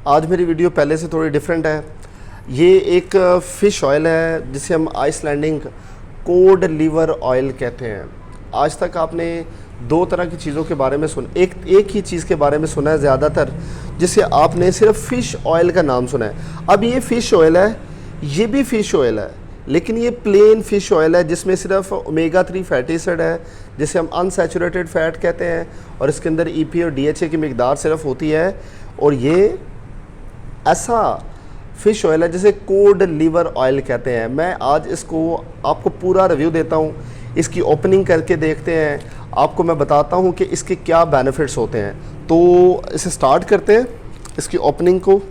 आज मेरी वीडियो पहले से थोड़ी डिफरेंट है। ये एक फ़िश ऑयल है जिसे हम आइसलैंडिंग कोड लीवर ऑयल कहते हैं। आज तक आपने दो तरह की चीज़ों के बारे में एक ही चीज़ के बारे में सुना है ज़्यादातर, जिसे आपने सिर्फ फ़िश ऑयल का नाम सुना है। अब ये फ़िश ऑयल है, ये भी फ़िश ऑयल है, लेकिन ये प्लेन फ़िश ऑयल है जिसमें सिर्फ ओमेगा 3 फैटी एसिड है, जिसे हम अनसैचुरेटेड फ़ैट कहते हैं, और इसके अंदर EPA और DHA की मिकदार सिर्फ होती है। और ये ऐसा फ़िश ऑयल है जिसे कोड लीवर ऑयल कहते हैं। मैं आज इसको आपको पूरा रिव्यू देता हूँ, इसकी ओपनिंग करके देखते हैं, आपको मैं बताता हूँ कि इसके क्या बेनिफिट्स होते हैं। तो इसे स्टार्ट करते हैं, इसकी ओपनिंग को।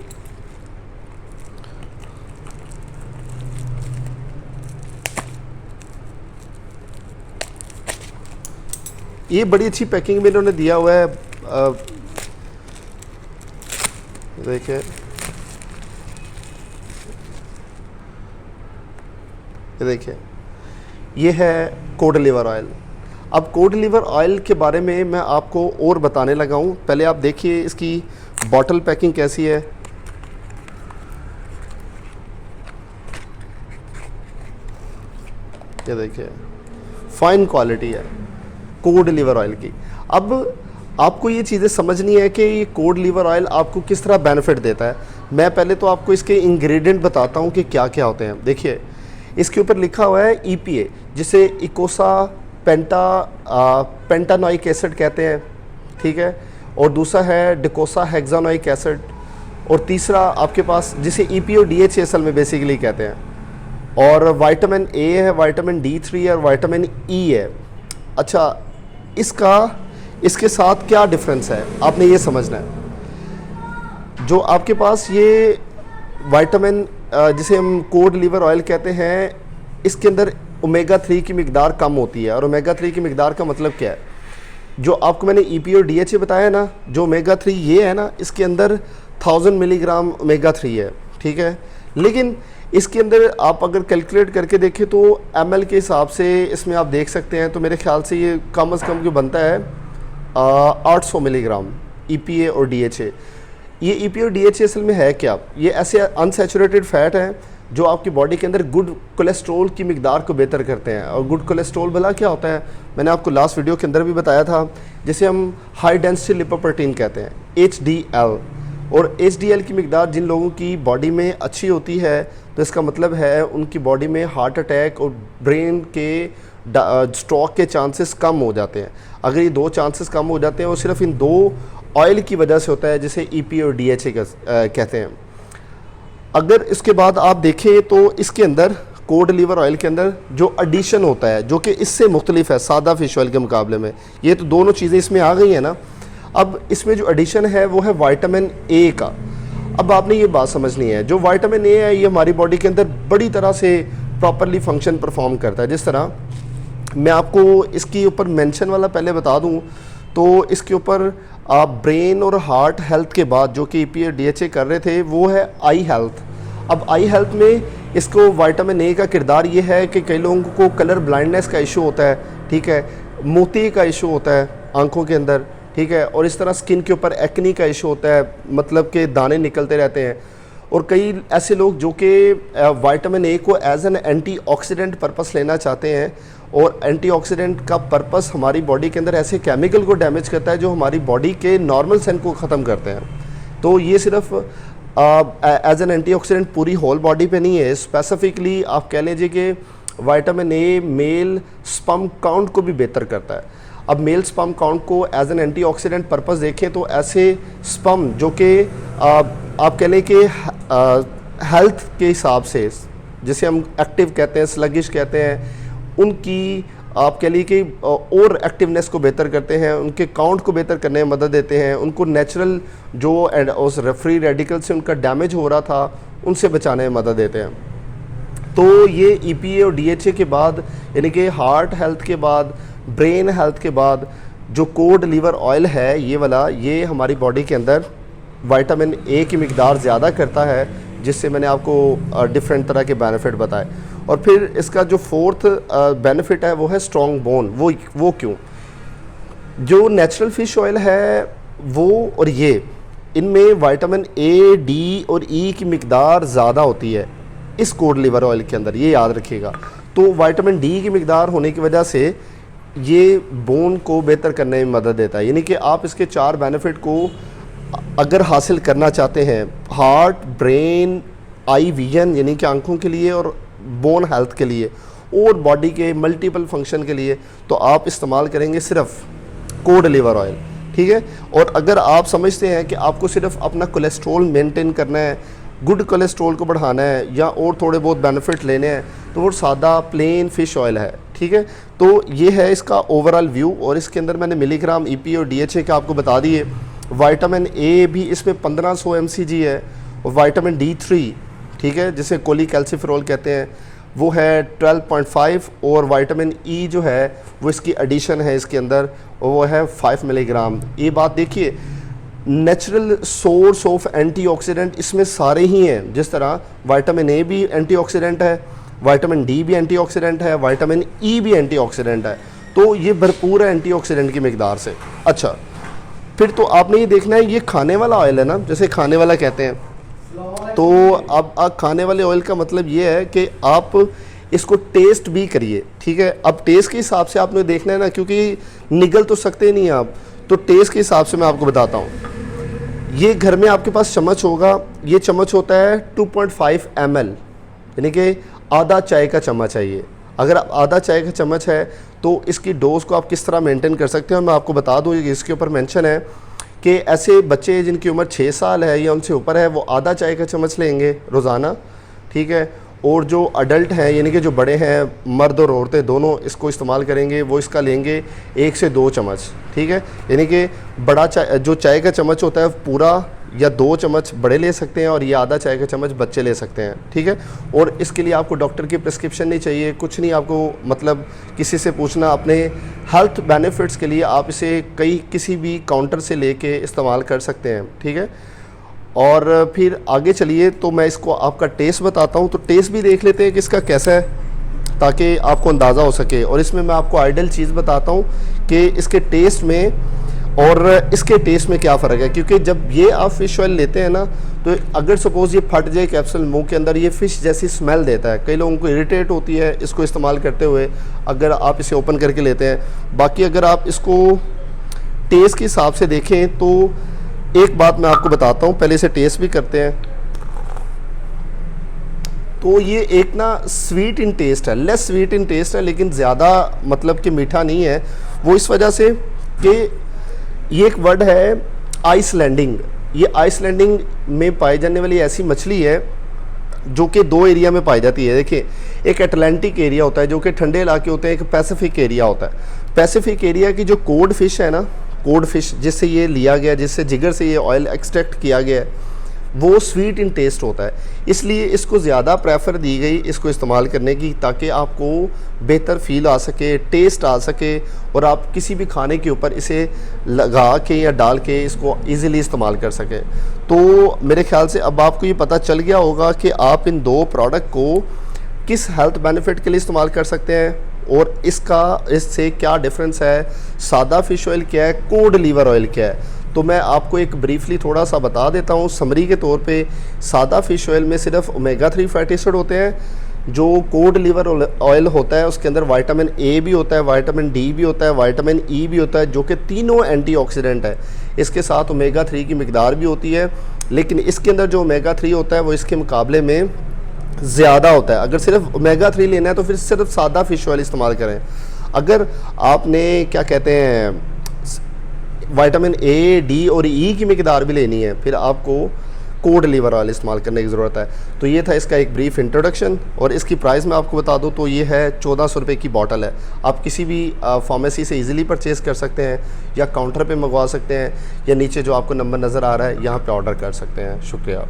ये बड़ी अच्छी पैकिंग में इन्होंने दिया हुआ है, देखिए देखिए ये है कोड लीवर ऑयल। अब कोड लीवर ऑयल के बारे में मैं आपको और बताने लगा हूँ। पहले आप देखिए इसकी बॉटल पैकिंग कैसी है। ये देखिए फाइन क्वालिटी है कोड लीवर ऑयल की। अब आपको ये चीज़ें समझनी है कि ये कोड लीवर ऑयल आपको किस तरह बेनिफिट देता है। मैं पहले तो आपको इसके इंग्रेडिएंट बताता हूँ कि क्या क्या होते हैं। देखिए इसके ऊपर लिखा हुआ है EPA, जिसे इकोसा पेंटानोइक एसिड कहते हैं, ठीक है। और दूसरा है डिकोसा हेक्सानोइक एसिड, और तीसरा आपके पास जिसे EPA और DHA असल में बेसिकली कहते हैं। और विटामिन A है, विटामिन D3 है, और विटामिन E है। अच्छा, इसके साथ क्या डिफरेंस है आपने ये समझना है। जो आपके पास ये विटामिन जिसे हम कोड लीवर ऑयल कहते हैं, इसके अंदर ओमेगा 3 की मिकदार कम होती है। और ओमेगा 3 की मिकदार का मतलब क्या है, जो आपको मैंने EPA और DHA बताया ना, जो ओमेगा 3 ये है ना, इसके अंदर 1000 मिलीग्राम ओमेगा 3 है, ठीक है। लेकिन इसके अंदर आप अगर कैलकुलेट करके देखें तो ml के हिसाब से इसमें आप देख सकते हैं, तो मेरे ख्याल से ये कम से कम जो बनता है 800 मिलीग्राम EPA और DHA। ये EPA और DHA असल में है क्या, ये ऐसे अनसैचुरेटेड फ़ैट हैं जो आपकी बॉडी के अंदर गुड कोलेस्ट्रॉल की मिकदार को बेहतर करते हैं। और गुड कोलेस्ट्रॉल भला क्या होता है, मैंने आपको लास्ट वीडियो के अंदर भी बताया था, जिसे हम हाई डेंसिटी लिपोप्रोटीन कहते हैं, HDL। और HDL की मिकदार जिन लोगों की बॉडी में अच्छी होती है, तो इसका मतलब है उनकी बॉडी में हार्ट अटैक और ब्रेन के स्ट्रोक के चांसेस कम हो जाते हैं। अगर ये दो चांसेस कम हो जाते हैं, वो सिर्फ इन दो ऑयल की वजह से होता है, जिसे EPA और DHA कहते हैं। अगर इसके बाद आप देखें तो इसके अंदर कोड लीवर ऑयल के अंदर जो एडिशन होता है, जो कि इससे मुख्तलिफ है सादा फ़िश ऑयल के मुकाबले में, ये तो दोनों चीज़ें इसमें आ गई हैं ना। अब इसमें जो एडिशन है वो है विटामिन A का। अब आपने ये बात समझनी है, जो विटामिन A है ये हमारी बॉडी के अंदर बड़ी तरह से प्रॉपरली फंक्शन परफॉर्म करता है। जिस तरह मैं आपको इसके ऊपर मेंशन वाला पहले बता दूं, तो इसके ऊपर आप ब्रेन और हार्ट हेल्थ के बाद जो कि EPA और DHA कर रहे थे, वो है आई हेल्थ। अब आई हेल्थ में इसको विटामिन A का किरदार ये है कि कई लोगों को कलर ब्लाइंडनेस का इशू होता है, ठीक है, मोती का इशू होता है आंखों के अंदर, ठीक है, और इस तरह स्किन के ऊपर एक्नी का इशू होता है, मतलब कि दाने निकलते रहते हैं। और कई ऐसे लोग जो कि विटामिन A को एज एन एंटीऑक्सीडेंट पर्पस लेना चाहते हैं, और एंटीऑक्सीडेंट का पर्पस हमारी बॉडी के अंदर ऐसे केमिकल को डैमेज करता है जो हमारी बॉडी के नॉर्मल सेल को ख़त्म करते हैं। तो ये सिर्फ एज एन एंटीऑक्सीडेंट पूरी होल बॉडी पे नहीं है, स्पेसिफिकली आप कह लीजिए कि vitamin A mail sperm count को भी बेहतर करता है। अब मेल स्पर्म काउंट को एज एन एंटीऑक्सीडेंट पर्पस देखें तो ऐसे स्पर्म जो कि आप कह लें कि हेल्थ के हिसाब से, जिसे हम एक्टिव कहते हैं, स्लगिश कहते हैं, उनकी आप कह लीजिए कि और एक्टिवनेस को बेहतर करते हैं, उनके काउंट को बेहतर करने में मदद देते हैं, उनको नेचुरल जो उस फ्री रेडिकल से उनका डैमेज हो रहा था उनसे बचाने में मदद देते हैं। तो ये EPA और DHA के बाद, यानी कि हार्ट हेल्थ के बाद, ब्रेन हेल्थ के बाद, जो कोड लीवर ऑयल है ये वाला, ये हमारी बॉडी के अंदर विटामिन A की मिकदार ज़्यादा करता है, जिससे मैंने आपको डिफरेंट तरह के बेनिफिट बताए। और फिर इसका जो फोर्थ बेनिफिट है वो है स्ट्रॉन्ग बोन। वो क्यों? जो नेचुरल फ़िश ऑयल है वो और ये इनमें विटामिन ए, डी और ई की मिकदार ज़्यादा होती है इस कोड लिवर ऑयल के अंदर, ये याद रखिएगा। तो विटामिन डी की मिकदार होने की वजह से ये बोन को बेहतर करने में मदद देता है। यानी कि आप इसके 4 बेनिफिट को अगर हासिल करना चाहते हैं, हार्ट, ब्रेन, आई विजन यानी कि आंखों के लिए, और बोन हेल्थ के लिए, और बॉडी के मल्टीपल फंक्शन के लिए, तो आप इस्तेमाल करेंगे सिर्फ कोड लिवर ऑयल, ठीक है। और अगर आप समझते हैं कि आपको सिर्फ अपना कोलेस्ट्रॉल मेंटेन करना है, गुड कोलेस्ट्रॉल को बढ़ाना है, या और थोड़े बहुत बेनिफिट लेने हैं, तो वो सादा प्लेन फ़िश ऑयल है, ठीक है। तो ये है इसका ओवरऑल व्यू। और इसके अंदर मैंने मिलीग्राम, ईपी और डीएचए के आपको बता दिए। विटामिन ए भी इसमें 1500 mcg है, और विटामिन D3, ठीक है, जिसे कोलीकैल्सिफेरॉल कहते हैं, वो है 12.5, और विटामिन ई जो है वो इसकी एडिशन है इसके अंदर, और वो है 5 मिलीग्राम। ये बात देखिए, नेचुरल सोर्स ऑफ एंटीऑक्सीडेंट इसमें सारे ही हैं। जिस तरह विटामिन ए भी एंटीऑक्सीडेंट है, विटामिन डी भी एंटीऑक्सीडेंट है, विटामिन ई भी एंटीऑक्सीडेंट है, तो ये भरपूर है एंटीऑक्सीडेंट की मिकदार से। अच्छा, फिर तो आपने ये देखना है, ये खाने वाला ऑयल है ना, जैसे खाने वाला कहते हैं, तो अब खाने वाले ऑयल का मतलब ये है कि आप इसको टेस्ट भी करिए, ठीक है। अब टेस्ट के हिसाब से आपने देखना है ना, क्योंकि निगल तो सकते नहीं आप, तो टेस्ट के हिसाब से मैं आपको बताता हूँ। ये घर में आपके पास चम्मच होगा, ये चम्मच होता है 2.5 ml, यानी कि आधा चाय का चम्मच है ये। अगर आधा चाय का चम्मच है तो इसकी डोज को आप किस तरह मेंटेन कर सकते हैं, मैं आपको बता दूँ। इसके ऊपर मेंशन है कि ऐसे बच्चे जिनकी उम्र 6 साल है या उनसे ऊपर है, वो आधा चाय का चम्मच लेंगे रोज़ाना, ठीक है। और जो अडल्ट हैं, यानी कि जो बड़े हैं, मर्द और औरतें दोनों इसको इस्तेमाल करेंगे, वो इसका लेंगे 1 से 2 चम्मच, ठीक है। यानी कि बड़ा चाय, जो चाय का चम्मच होता है पूरा, या 2 चम्मच बड़े ले सकते हैं, और ये आधा चाय का चम्मच बच्चे ले सकते हैं, ठीक है। और इसके लिए आपको डॉक्टर की प्रिस्क्रिप्शन नहीं चाहिए, कुछ नहीं, आपको मतलब किसी से पूछना। अपने हेल्थ बेनिफिट्स के लिए आप इसे किसी भी काउंटर से लेके इस्तेमाल कर सकते हैं, ठीक है। और फिर आगे चलिए, तो मैं इसको आपका टेस्ट बताता हूँ, तो टेस्ट भी देख लेते हैं कि इसका कैसा है, ताकि आपको अंदाज़ा हो सके। और इसमें मैं आपको आइडियल चीज़ बताता हूँ कि इसके टेस्ट में और इसके टेस्ट में क्या फ़र्क है। क्योंकि जब ये आप फ़िश ऑयल लेते हैं ना, तो अगर सपोज़ ये फट जाए कैप्सूल मुंह के अंदर, ये फ़िश जैसी स्मेल देता है, कई लोगों को इरिटेट होती है इसको इस्तेमाल करते हुए, अगर आप इसे ओपन करके लेते हैं। बाकी अगर आप इसको टेस्ट के हिसाब से देखें, तो एक बात मैं आपको बताता हूँ, पहले इसे टेस्ट भी करते हैं। तो ये एक ना स्वीट इन टेस्ट है, लेस स्वीट इन टेस्ट है, लेकिन ज़्यादा मतलब कि मीठा नहीं है। वो इस वजह से कि ये एक वर्ड है आइसलैंडिंग। ये आइसलैंडिंग में पाई जाने वाली ऐसी मछली है जो कि 2 एरिया में पाई जाती है। देखिए, एक अटलांटिक एरिया होता है जो कि ठंडे इलाके होते हैं, एक पैसिफिक एरिया होता है। पैसिफिक एरिया की जो कोड फिश है ना, कोड फिश जिससे ये लिया गया, जिससे जिगर से ये ऑयल एक्सट्रैक्ट किया गया है, वो स्वीट इन टेस्ट होता है, इसलिए इसको ज़्यादा प्रेफर दी गई इसको इस्तेमाल करने की, ताकि आपको बेहतर फील आ सके, टेस्ट आ सके, और आप किसी भी खाने के ऊपर इसे लगा के या डाल के इसको इजीली इस्तेमाल कर सकें। तो मेरे ख्याल से अब आपको ये पता चल गया होगा कि आप इन 2 प्रोडक्ट को किस हेल्थ बेनिफिट के लिए इस्तेमाल कर सकते हैं, और इससे क्या डिफरेंस है, सादा फ़िश ऑयल क्या है, कोड लीवर ऑयल क्या है। तो मैं आपको एक ब्रीफली थोड़ा सा बता देता हूँ समरी के तौर पे। सादा फ़िश ऑयल में सिर्फ ओमेगा 3 फैटी एसिड होते हैं। जो कोड लीवर ऑयल होता है उसके अंदर विटामिन ए भी होता है, विटामिन डी भी होता है, विटामिन ई भी होता है, जो कि तीनों एंटीऑक्सीडेंट है। इसके साथ ओमेगा 3 की मिकदार भी होती है, लेकिन इसके अंदर जो ओमेगा 3 होता है वो इसके मुकाबले में ज़्यादा होता है। अगर सिर्फ ओमेगा 3 लेना है तो फिर सिर्फ सादा फ़िश ऑयल इस्तेमाल करें। अगर आपने क्या कहते हैं विटामिन ए, डी और ई की मिकदार भी लेनी है, फिर आपको कोड लीवर ऑयल इस्तेमाल करने की ज़रूरत है। तो ये था इसका एक ब्रीफ इंट्रोडक्शन, और इसकी प्राइस मैं आपको बता दूं तो ये है 1400 रुपये की बॉटल है। आप किसी भी फार्मेसी से इजीली परचेज़ कर सकते हैं, या काउंटर पे मंगवा सकते हैं, या नीचे जो आपको नंबर नज़र आ रहा है यहाँ पे ऑर्डर कर सकते हैं। शुक्रिया।